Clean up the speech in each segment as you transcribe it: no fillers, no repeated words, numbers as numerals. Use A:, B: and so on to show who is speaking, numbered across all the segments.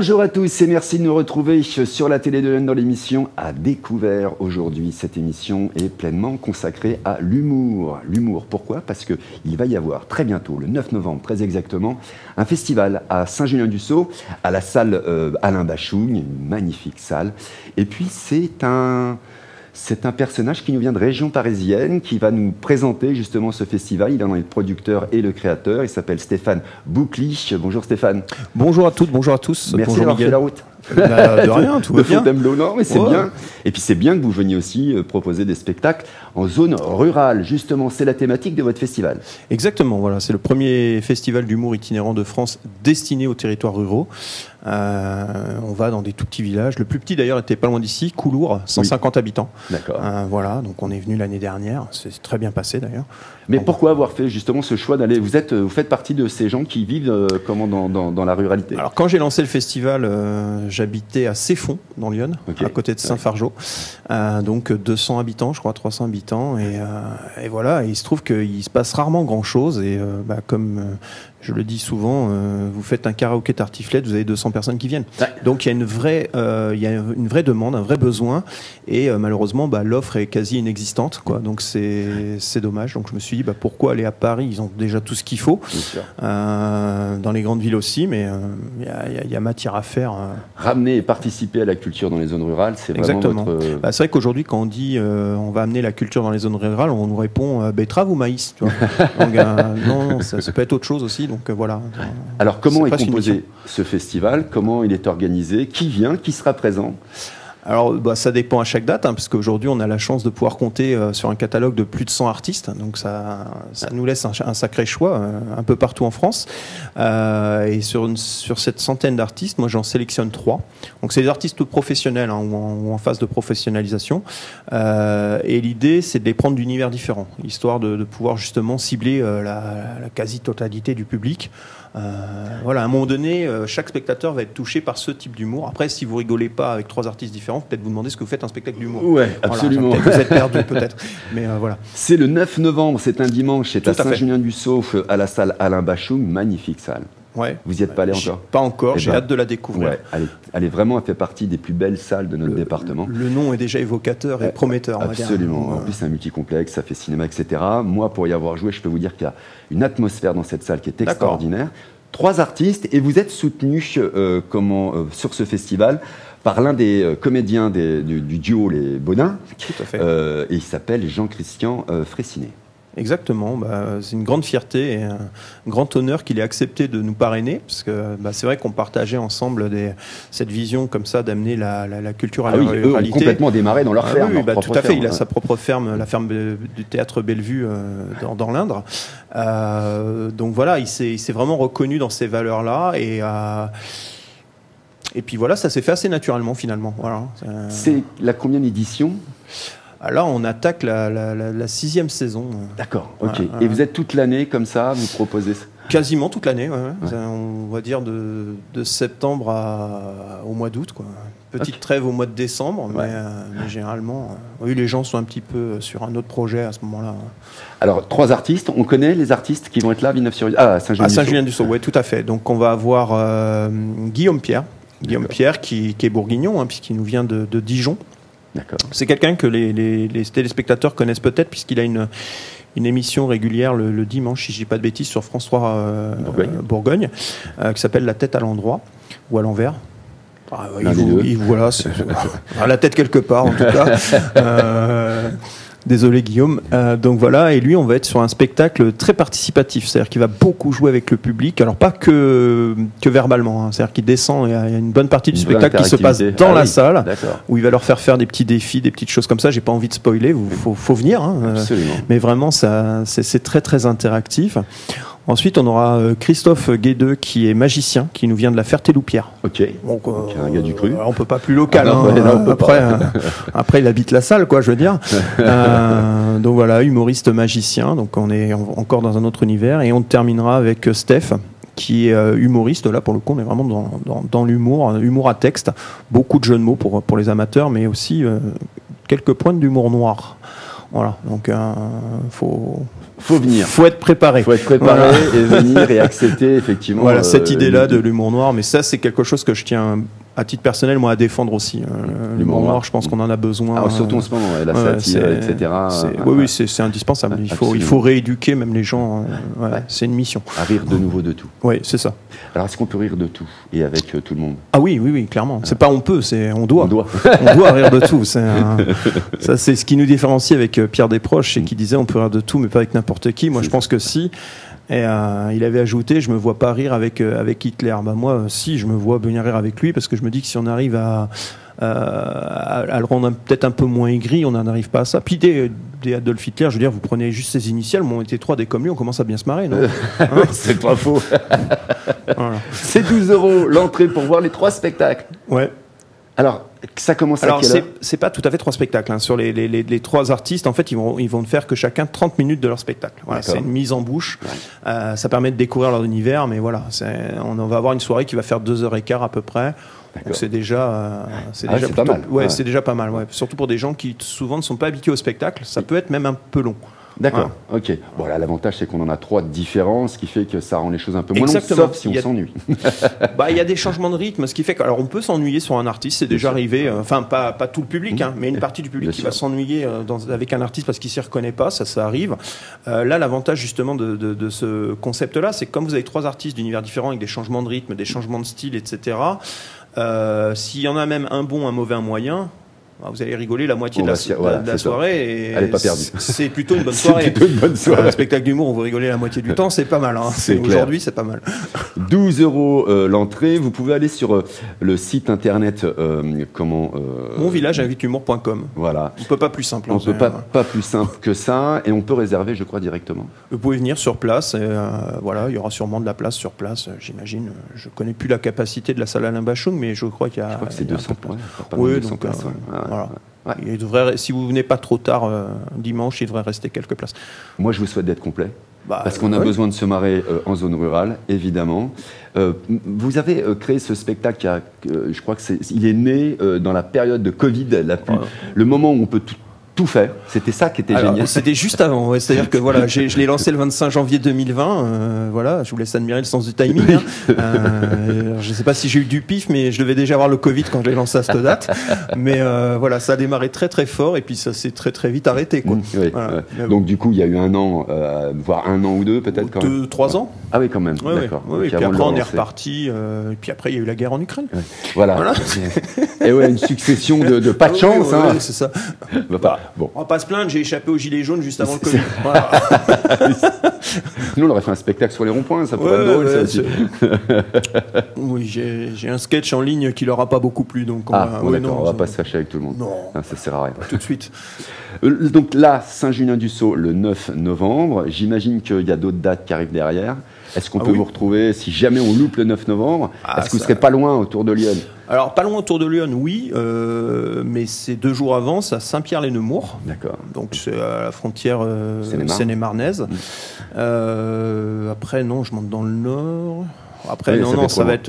A: Bonjour à tous et merci de nous retrouver sur la télé de l'Aisne dans l'émission À Découvert. Aujourd'hui, cette émission est pleinement consacrée à l'humour. L'humour, pourquoi? Parce qu'il va y avoir très bientôt, le 9 novembre très exactement, un festival à Saint-Julien-du-Sault, à la salle Alain Bachung, une magnifique salle. Et puis c'est un personnage qui nous vient de région parisienne, qui va nous présenter justement ce festival. Il en est le producteur et le créateur. Il s'appelle Stéphane Boucli. Bonjour Stéphane.
B: Bonjour à toutes, bonjour à tous.
A: Merci
B: bonjour
A: d'avoir fait la route.
B: De rien, tout va bien.
A: Non, mais c'est bien. Et puis c'est bien que vous veniez aussi proposer des spectacles en zone rurale. Justement, c'est la thématique de votre festival.
B: Exactement, voilà. C'est le premier festival d'humour itinérant de France destiné aux territoires ruraux. On va dans des tout petits villages. Le plus petit d'ailleurs était pas loin d'ici, Coulours, 150 habitants.
A: D'accord.
B: Voilà, donc on est venu l'année dernière. C'est très bien passé d'ailleurs.
A: Mais pourquoi avoir fait justement ce choix d'aller... Vous faites partie de ces gens qui vivent dans la ruralité.
B: Alors quand j'ai lancé le festival, j'habitais à Ceffonds, dans l'Yonne, à côté de Saint-Fargeau. Donc 200 habitants, je crois, 300 habitants. Et voilà, et il se trouve qu'il se passe rarement grand-chose. Et comme je le dis souvent, vous faites un karaoké tartiflette, vous avez 200 personnes qui viennent. Ouais. Donc il y a une vraie demande, un vrai besoin. Et malheureusement, l'offre est quasi inexistante, quoi. Donc c'est dommage. Donc je me suis dit, pourquoi aller à Paris? Ils ont déjà tout ce qu'il faut. Dans les grandes villes aussi, mais il y a matière à faire.
A: Ramener et participer à la culture dans les zones rurales, c'est vraiment votre...
B: c'est vrai qu'aujourd'hui, quand on dit on va amener la culture dans les zones rurales, on nous répond betterave ou maïs, tu vois. Donc, non, ça peut être autre chose aussi. Donc voilà.
A: Alors comment est composé ce festival? Comment il est organisé? Qui vient? Qui sera présent?
B: Alors, ça dépend à chaque date, parce qu'aujourd'hui, on a la chance de pouvoir compter sur un catalogue de plus de 100 artistes. Donc, ça nous laisse un sacré choix un peu partout en France. Et sur cette centaine d'artistes, moi, j'en sélectionne 3. Donc, c'est des artistes professionnels ou en phase de professionnalisation. Et l'idée, c'est de les prendre d'univers différents, histoire de pouvoir justement cibler la quasi-totalité du public. Voilà, à un moment donné, chaque spectateur va être touché par ce type d'humour. Après, si vous rigolez pas avec 3 artistes différents, peut-être vous demandez ce que vous faites un spectacle d'humour.
A: Ouais, absolument.
B: Voilà, vous êtes perdu peut-être. Mais voilà.
A: C'est le 9 novembre, c'est un dimanche, c'est à Saint-Julien-du-Sault, à la salle Alain Bachung, magnifique salle.
B: Ouais.
A: Vous n'y êtes pas allé encore?
B: Pas encore, j'ai hâte de la découvrir.
A: Ouais, elle fait partie des plus belles salles de notre département.
B: Le nom est déjà évocateur et prometteur.
A: Absolument. En plus, c'est un multicomplexe, ça fait cinéma, etc. Moi, pour y avoir joué, je peux vous dire qu'il y a une atmosphère dans cette salle qui est extraordinaire. 3 artistes, et vous êtes soutenu sur ce festival par l'un des comédiens du duo Les Baudins.
B: Tout à fait.
A: Et il s'appelle Jean-Christian Fraissinet.
B: Exactement, c'est une grande fierté et un grand honneur qu'il ait accepté de nous parrainer, parce que c'est vrai qu'on partageait ensemble cette vision comme ça d'amener la culture à la ruralité.
A: Eux ont complètement démarré dans leur ferme.
B: Oui, tout à fait, il a sa propre ferme, la ferme du théâtre Bellevue dans l'Indre. Donc voilà, il s'est vraiment reconnu dans ces valeurs-là et puis voilà, ça s'est fait assez naturellement finalement. Voilà.
A: C'est la combien d'édition?
B: Là, on attaque la 6e saison.
A: D'accord, ok. Et vous êtes toute l'année comme ça, vous proposez?
B: Quasiment toute l'année, ouais. On va dire de septembre au mois d'août, quoi. Petite trêve au mois de décembre, mais généralement, oui, les gens sont un petit peu sur un autre projet à ce moment-là.
A: Alors, 3 artistes, on connaît les artistes qui vont être là, Villeneuve-sur-Yonne? À Saint-Julien-du-Sault.
B: À Saint-Julien-du-Sault, oui, tout à fait. Donc, on va avoir Guillaume Pierre. Guillaume Pierre qui est bourguignon, puisqu'il nous vient de Dijon. C'est quelqu'un que les téléspectateurs connaissent peut-être, puisqu'il a une émission régulière le dimanche, si je ne dis pas de bêtises, sur France 3 Bourgogne, qui s'appelle La tête à l'endroit, ou à l'envers. Voilà, la tête quelque part en tout cas. Désolé Guillaume. Donc voilà, et lui on va être sur un spectacle très participatif, c'est-à-dire qu'il va beaucoup jouer avec le public, alors pas que verbalement, c'est-à-dire qu'il descend, il y a une bonne partie du spectacle qui se passe dans la salle, où il va leur faire des petits défis, des petites choses comme ça. J'ai pas envie de spoiler, faut venir,
A: Absolument.
B: Mais vraiment c'est très très interactif. Ensuite, on aura Christophe Guédeux, qui est magicien, qui nous vient de la Ferté-Loupière.
A: Ok. Donc, un gars du cru.
B: On peut pas plus local. Après, il habite la salle, quoi, je veux dire. Donc voilà, humoriste magicien. Donc on est encore dans un autre univers. Et on terminera avec Steph, qui est humoriste. Là, pour le coup, on est vraiment dans l'humour, humour à texte. Beaucoup de jeux de mots pour les amateurs, mais aussi quelques pointes d'humour noir. Voilà. Donc
A: faut venir.
B: Faut être préparé.
A: Faut être préparé et venir et accepter effectivement.
B: Voilà, cette idée-là de l'humour noir, mais ça, c'est quelque chose que je tiens à titre personnel, moi, à défendre aussi. L'humour noir, je pense qu'on en a besoin.
A: Alors, surtout en ce moment, la satire, etc.
B: Oui, c'est indispensable. Il faut rééduquer même les gens. C'est une mission.
A: À rire de nouveau de tout.
B: Oui, c'est ça.
A: Alors, est-ce qu'on peut rire de tout et avec tout le monde?
B: Ah oui, clairement. C'est pas on peut, c'est on doit.
A: On doit.
B: On doit rire de tout. Ça, c'est ce qui nous différencie avec Pierre Desproges, c'est qu'il disait on peut rire de tout, mais pas avec n'importe qui. Moi, je pense que si. Et il avait ajouté, je me vois pas rire avec Hitler. Bah moi, si, je me vois bien rire avec lui, parce que je me dis que si on arrive à le rendre peut-être un peu moins aigri, on n'en arrive pas à ça. Puis des Adolf Hitler, je veux dire, vous prenez juste ses initiales, on était 3 des comme lui, on commence à bien se marrer, non?
A: C'est pas faux.
B: Voilà.
A: C'est 12 € l'entrée pour voir les 3 spectacles.
B: Ouais.
A: Alors, ça commence à quelle heure?
B: C'est pas tout à fait 3 spectacles. Hein. Sur les 3 artistes, en fait, ils vont ne faire que chacun 30 minutes de leur spectacle. Voilà, c'est une mise en bouche. Ouais. Ça permet de découvrir leur univers, mais voilà, on va avoir une soirée qui va faire 2h15 à peu près. Donc c'est déjà,
A: plutôt, pas mal.
B: Ouais, c'est déjà pas mal. Ouais. Surtout pour des gens qui souvent ne sont pas habitués au spectacle, ça peut être même un peu long.
A: D'accord, ok. Bon, là, l'avantage, c'est qu'on en a 3 différents, ce qui fait que ça rend les choses un peu moins longues, sauf si on s'ennuie.
B: Il y a des changements de rythme, ce qui fait que, alors, on peut s'ennuyer sur un artiste, c'est déjà arrivé, enfin, pas tout le public, mais une partie du public qui va s'ennuyer avec un artiste parce qu'il s'y reconnaît pas, ça arrive. Là, l'avantage, justement, de ce concept-là, c'est que comme vous avez 3 artistes d'univers différents avec des changements de rythme, des changements de style, etc., s'il y en a même un bon, un mauvais, un moyen, vous allez rigoler la moitié de la soirée. Et
A: elle n'est pas perdue.
B: C'est plutôt une bonne soirée.
A: C'est plutôt une bonne soirée.
B: Un spectacle d'humour, on vous rigolez la moitié du temps, c'est pas mal. Hein. Aujourd'hui, c'est pas mal.
A: 12 € l'entrée. Vous pouvez aller sur le site internet
B: monvillageavechumour.com.
A: Voilà.
B: On peut pas plus simple.
A: On peut pas plus simple que ça, et on peut réserver, je crois, directement.
B: Vous pouvez venir sur place. Et, voilà, il y aura sûrement de la place sur place, j'imagine. Je connais plus la capacité de la salle Alain Bachung, mais je crois qu'il y a.
A: Je crois que c'est 200 places.
B: Oui, donc. Voilà. Ouais. Il devrait, si vous venez pas trop tard dimanche, il devrait rester quelques places.
A: Moi, je vous souhaite d'être complet. Parce qu'on a besoin de se marrer en zone rurale, évidemment. Vous avez créé ce spectacle, je crois qu'il est né dans la période de Covid, le moment où on peut tout faire. C'était ça qui était génial.
B: C'était juste avant. Ouais. C'est-à-dire que voilà, je l'ai lancé le 25 janvier 2020. Voilà, je vous laisse admirer le sens du timing. Hein. Je ne sais pas si j'ai eu du pif, mais je devais déjà avoir le Covid quand je l'ai lancé à cette date. Mais voilà, ça a démarré très très fort et puis ça s'est très très vite arrêté. Quoi.
A: Oui.
B: Voilà.
A: Donc du coup, il y a eu 1 an, voire 1 an ou 2 peut-être quand même.
B: 2-3 ans.
A: Ah oui, quand même. D'accord.
B: Oui, puis après on est reparti. Et puis après il y a eu la guerre en Ukraine.
A: Ouais. Voilà. Et ouais, une succession de pas de chance.
B: Oui, c'est ça.
A: Bon.
B: On va pas se plaindre, j'ai échappé aux gilets jaunes juste avant le Covid. Voilà.
A: Sinon, on aurait fait un spectacle sur les ronds-points, ça pourrait être drôle, ça aussi.
B: Oui, j'ai un sketch en ligne qui leur a pas beaucoup plu, donc
A: on va pas se fâcher avec tout le monde.
B: Non,
A: ça sert à rien.
B: Tout de suite.
A: Donc là, Saint-Julien-du-Sault, le 9 novembre. J'imagine qu'il y a d'autres dates qui arrivent derrière. Est-ce qu'on peut vous retrouver si jamais on loupe le 9 novembre? Est-ce que vous ne serez pas loin autour de Lyon? Alors, pas loin autour de Lyon, oui, mais c'est 2 jours avant, c'est à Saint-Pierre-les-Nemours. D'accord. Donc, c'est à la frontière seine-et-marnaise. Après, non, je monte dans le nord. Après, ça va être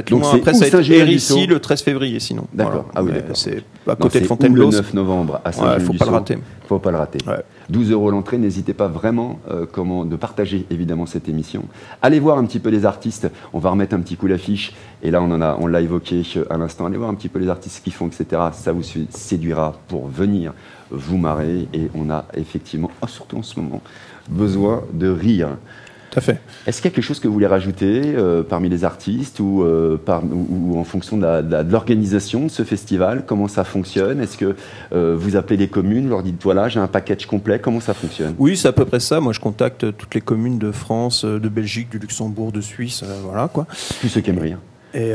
A: loin. Après, ça va être Hérissi le 13 février, sinon. D'accord. Voilà. Ah oui, d'accord. C'est à côté de Fontainebleau. Le 9 novembre à Saint-Julien-du-Sault. Faut pas le rater. Ouais. 12 € l'entrée. N'hésitez pas vraiment de partager évidemment cette émission. Allez voir un petit peu les artistes. On va remettre un petit coup l'affiche. Et là, on l'a évoqué à l'instant. Allez voir un petit peu les artistes, ce qu'ils font, etc. Ça vous séduira pour venir vous marrer. Et on a effectivement, surtout en ce moment, besoin de rire. Tout à fait. Est-ce qu'il y a quelque chose que vous voulez rajouter parmi les artistes ou en fonction de l'organisation de ce festival? Comment ça fonctionne? Est-ce que vous appelez les communes, leur dites voilà, j'ai un package complet? Comment ça fonctionne? Oui, c'est à peu près ça. Moi, je contacte toutes les communes de France, de Belgique, du Luxembourg, de Suisse, voilà quoi. Tous ceux qui aiment rire. Et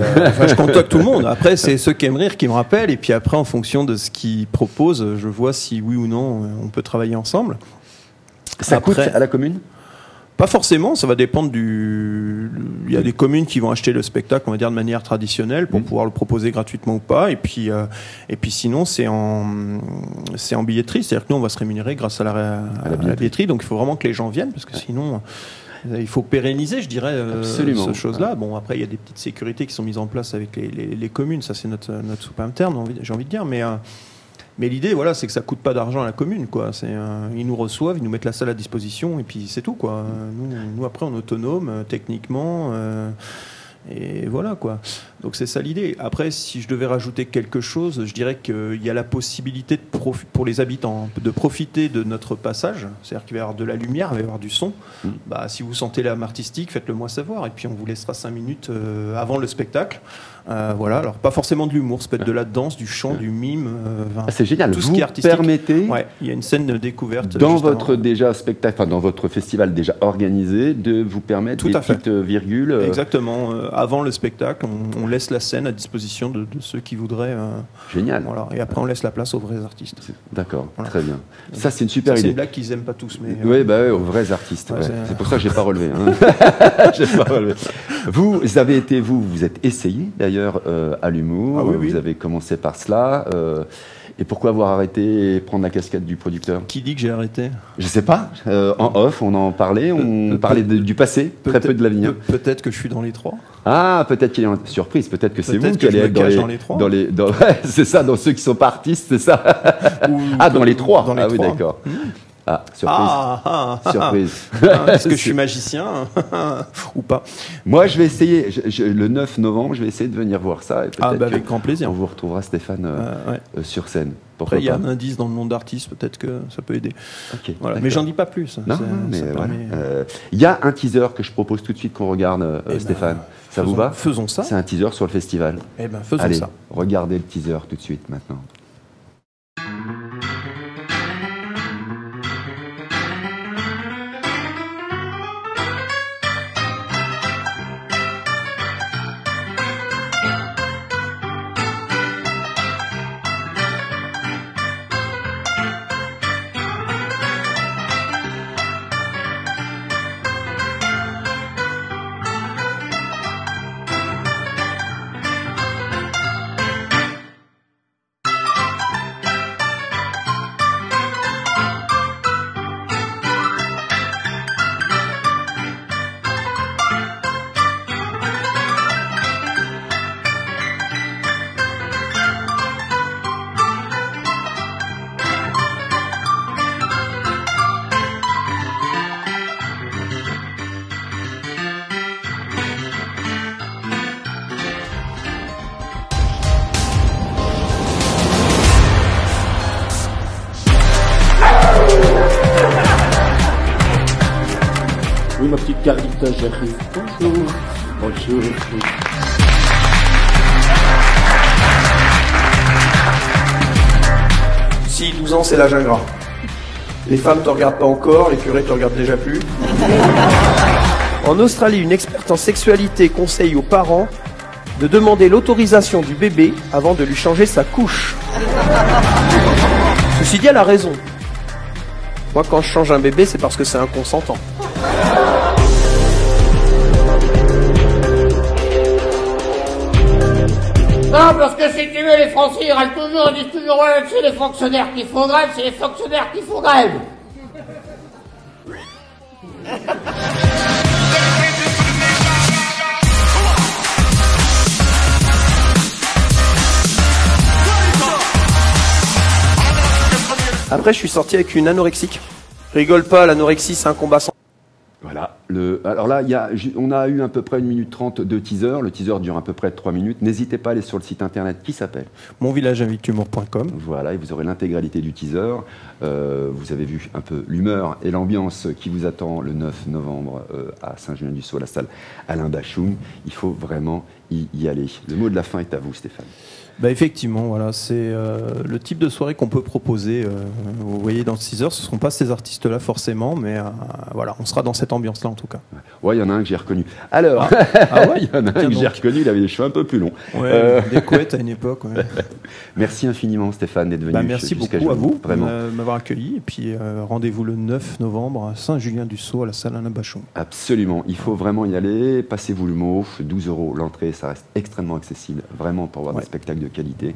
A: je contacte tout le monde. Après, c'est ceux qui aiment rire qui me rappellent. Et puis après, en fonction de ce qu'ils proposent, je vois si oui ou non on peut travailler ensemble. Ça coûte à la commune? Pas forcément, ça va dépendre Il y a des communes qui vont acheter le spectacle, on va dire, de manière traditionnelle pour pouvoir le proposer gratuitement ou pas. Et puis sinon, c'est en billetterie. C'est-à-dire que nous, on va se rémunérer grâce à la billetterie. Donc, il faut vraiment que les gens viennent parce que sinon, il faut pérenniser, je dirais, cette chose-là. Bon, après, il y a des petites sécurités qui sont mises en place avec les communes. Ça, c'est notre soupe interne, j'ai envie de dire. Mais
B: Mais l'idée, voilà, c'est que ça coûte pas d'argent à la commune, quoi. Ils nous reçoivent, ils nous mettent la salle à disposition, et puis c'est tout, quoi. Nous après, on est autonome, techniquement, et voilà, quoi. Donc c'est ça l'idée. Après, si je devais rajouter quelque chose, je dirais qu'il y a la possibilité pour les habitants de profiter de notre passage. C'est-à-dire qu'il va y avoir de la lumière, il va y avoir du son. Bah, si vous sentez l'âme artistique, faites-le moi savoir. Et puis on vous laissera 5 minutes avant le spectacle. Voilà, alors pas forcément de l'humour, ça peut être de la danse, du chant, du mime.
A: C'est génial.
B: Tout ce qui est artistique.
A: Permettez,
B: ouais, il y a une scène de découverte
A: dans
B: juste
A: votre
B: avant.
A: déjà spectacle, enfin dans votre festival déjà organisé, de vous permettre
B: Tout
A: des
B: à fait.
A: petites virgules.
B: Exactement. Avant le spectacle, on laisse la scène à disposition de ceux qui voudraient.
A: Génial.
B: Voilà. Et après, on laisse la place aux vrais artistes.
A: D'accord,
B: Voilà.
A: très bien. Ça, c'est une super
B: Ça, c'est
A: idée.
B: une blague qu'ils aiment pas tous, mais.
A: Oui, bah, ouais, aux vrais artistes.
B: Ouais,
A: Ouais.
B: c'est-
A: C'est pour ça que j'ai pas relevé. Hein. J'ai pas relevé. Vous avez été, vous êtes essayé d'ailleurs à l'humour.
B: Ah oui, oui.
A: Vous avez commencé par cela. Et pourquoi avoir arrêté et prendre la casquette du producteur?
B: Qui dit que j'ai arrêté?
A: Je sais pas. En off, on en parlait. On parlait du passé, très peu de l'avenir.
B: Peut-être que je suis dans les trois.
A: Ah, peut-être qu'il y a une surprise. Peut-être que c'est
B: Peut-être
A: vous
B: que
A: qui allez
B: je me
A: être dans
B: cache
A: les,
B: dans les trois.
A: ouais, c'est ça, dans ceux qui sont pas artistes, c'est ça. Ah, dans les trois.
B: Dans les
A: Ah oui,
B: trois.
A: d'accord. Ah, surprise. Surprise.
B: Est-ce que je suis magicien ou pas?
A: Moi, je vais essayer, le 9 novembre, je vais essayer de venir voir ça. Et peut-être
B: Avec grand plaisir.
A: on vous retrouvera, Stéphane,
B: Ouais.
A: sur scène. Pourquoi
B: Après, il y a
A: pas
B: un indice dans le nom d'artiste, peut-être que ça peut aider.
A: Ok,
B: Voilà. Mais
A: d'accord.
B: j'en dis pas plus.
A: Non,
B: Ça-
A: mais
B: ça
A: voilà.
B: permet-
A: Il y a un teaser que je propose tout de suite qu'on regarde,
B: Eh ben,
A: Stéphane. Ça vous
B: faisons-
A: va?
B: Faisons ça.
A: C'est un teaser sur le festival.
B: Eh ben, faisons
A: Allez,
B: ça.
A: regardez le teaser tout de suite maintenant.
C: Oui, ma petite Carlita, j'arrive. Bonjour. Bonjour. Oui.
B: Si 12 ans, c'est l'âge ingrat. Les femmes te regardent pas encore, les curés te regardent déjà plus. En Australie, une experte en sexualité conseille aux parents de demander l'autorisation du bébé avant de lui changer sa couche. Ceci dit, elle a raison. Moi, quand je change un bébé, c'est parce que c'est un consentant.
D: Non, parce que si tu veux, les Français, ils râlent toujours, ils disent toujours, ouais, c'est les fonctionnaires qui font grève, c'est les fonctionnaires qui font grève.
B: Après, je suis sorti avec une anorexique. Rigole pas, l'anorexie, c'est un combat sans.
A: Voilà. Alors là, on a eu à peu près 1 minute 30 de teaser. Le teaser dure à peu près 3 minutes. N'hésitez pas à aller sur le site internet qui s'appelle.
B: Monvillageavictumour.com.
A: Voilà, et vous aurez l'intégralité du teaser. Vous avez vu un peu l'humeur et l'ambiance qui vous attend le 9 novembre à Saint-Julien-du-Sault, à la salle Alain Bachung. Il faut vraiment y aller. Le mot de la fin est à vous, Stéphane.
B: Bah effectivement, voilà, c'est le type de soirée qu'on peut proposer. Vous voyez dans le 6 heures, ce ne seront pas ces artistes-là forcément, mais voilà, on sera dans cette ambiance-là en tout cas.
A: Ouais, il y en a un que j'ai reconnu. Alors,
B: Ah ouais
A: il y en a un
B: Tiens
A: que j'ai
B: donc.
A: reconnu, il avait des cheveux un peu plus longs.
B: Ouais, des couettes à une époque. Ouais.
A: Merci infiniment, Stéphane, d'être venu.
B: Bah, merci
A: jusqu'à
B: beaucoup à
A: Genève.
B: vous
A: Vraiment.
B: de m'avoir accueilli. Et puis rendez-vous le 9 novembre à Saint-Julien-du-Sault à la salle Alain Bachung.
A: Absolument, il faut vraiment y aller. Passez-vous le mot. 12 € l'entrée, ça reste extrêmement accessible, vraiment, pour voir des spectacles de qualité.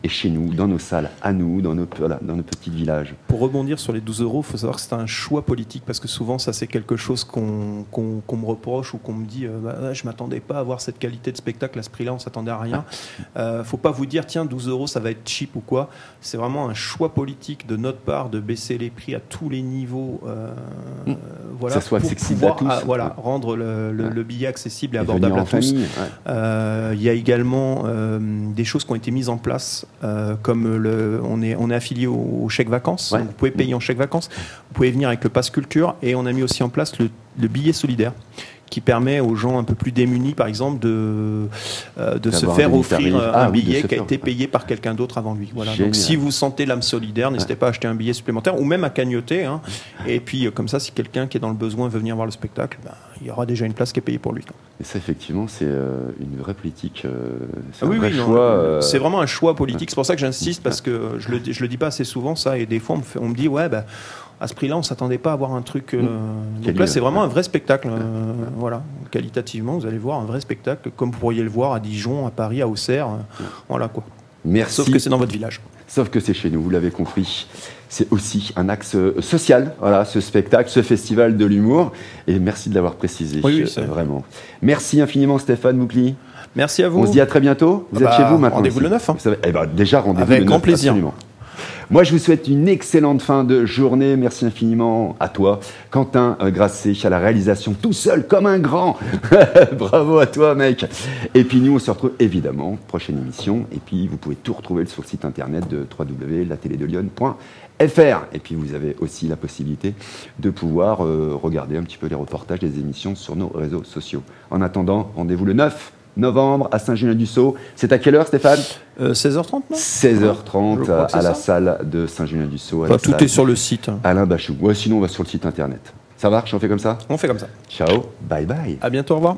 A: Et chez nous, dans nos salles, à nous, dans nos petits villages.
B: Pour rebondir sur les 12 €, il faut savoir que c'est un choix politique, parce que souvent, ça, c'est quelque chose qu'on me reproche ou qu'on me dit je ne m'attendais pas à avoir cette qualité de spectacle à ce prix-là, on ne s'attendait à rien. Il ne faut pas vous dire, tiens, 12 €, ça va être cheap ou quoi. C'est vraiment un choix politique de notre part de baisser les prix à tous les niveaux. Voilà,
A: que ça soit
B: pour
A: accessible
B: pouvoir,
A: à tous.
B: rendre le billet accessible et
A: Et
B: abordable
A: venir
B: à
A: en
B: tous.
A: famille,
B: Il y a également des choses qui ont été mises en place, comme on est affilié au chèque vacances.
A: Ouais.
B: Donc vous pouvez payer en chèque vacances. Vous pouvez venir avec le pass culture, et on a mis aussi en place le billet solidaire, qui permet aux gens un peu plus démunis, par exemple, de se faire offrir un billet qui a été payé par quelqu'un d'autre avant lui. Voilà. Donc, si vous sentez l'âme solidaire, n'hésitez pas à acheter un billet supplémentaire, ou même à cagnotter. Et puis, comme ça, si quelqu'un qui est dans le besoin veut venir voir le spectacle, il y aura déjà une place qui est payée pour lui.
A: Et ça, effectivement, c'est une vraie politique. C'est
B: Oui,
A: un vrai
B: oui, non,
A: choix.
B: c'est vraiment un choix politique. C'est pour ça que j'insiste, parce que je le dis pas assez souvent, ça, et des fois, on me dit, ouais, à ce prix-là, on s'attendait pas à avoir un truc. Donc là, c'est vraiment un vrai spectacle. Voilà, qualitativement, vous allez voir un vrai spectacle, comme vous pourriez le voir à Dijon, à Paris, à Auxerre. Voilà quoi.
A: Merci.
B: Sauf que c'est dans votre village.
A: Sauf que c'est chez nous, vous l'avez compris. C'est aussi un axe social, voilà, ce spectacle, ce festival de l'humour. Et merci de l'avoir précisé, vraiment. Merci infiniment, Stéphane Moukli.
B: Merci à vous.
A: On se dit à très bientôt. Vous êtes chez vous maintenant.
B: Rendez-vous le 9.
A: Déjà, rendez-vous
B: avec
A: le 9.
B: grand plaisir.
A: Absolument. Moi, je vous souhaite une excellente fin de journée. Merci infiniment à toi, Quentin Grasset, à la réalisation, tout seul, comme un grand. Bravo à toi, mec. Et puis nous, on se retrouve évidemment, prochaine émission. Et puis, vous pouvez tout retrouver sur le site internet de www.lateledelion.fr. Et puis, vous avez aussi la possibilité de pouvoir regarder un petit peu les reportages des émissions sur nos réseaux sociaux. En attendant, rendez-vous le 9 novembre à Saint-Julien-du-Sault. C'est à quelle heure, Stéphane ?
B: 16h30, non ?
A: 16h30 à la salle de Saint-Julien-du-Sault.
B: Tout est sur le site.
A: Alain Bachou. Ouais, sinon, on va sur le site internet. Ça marche ? On fait comme ça ?
B: On fait comme ça.
A: Ciao, bye bye.
B: À bientôt, au revoir.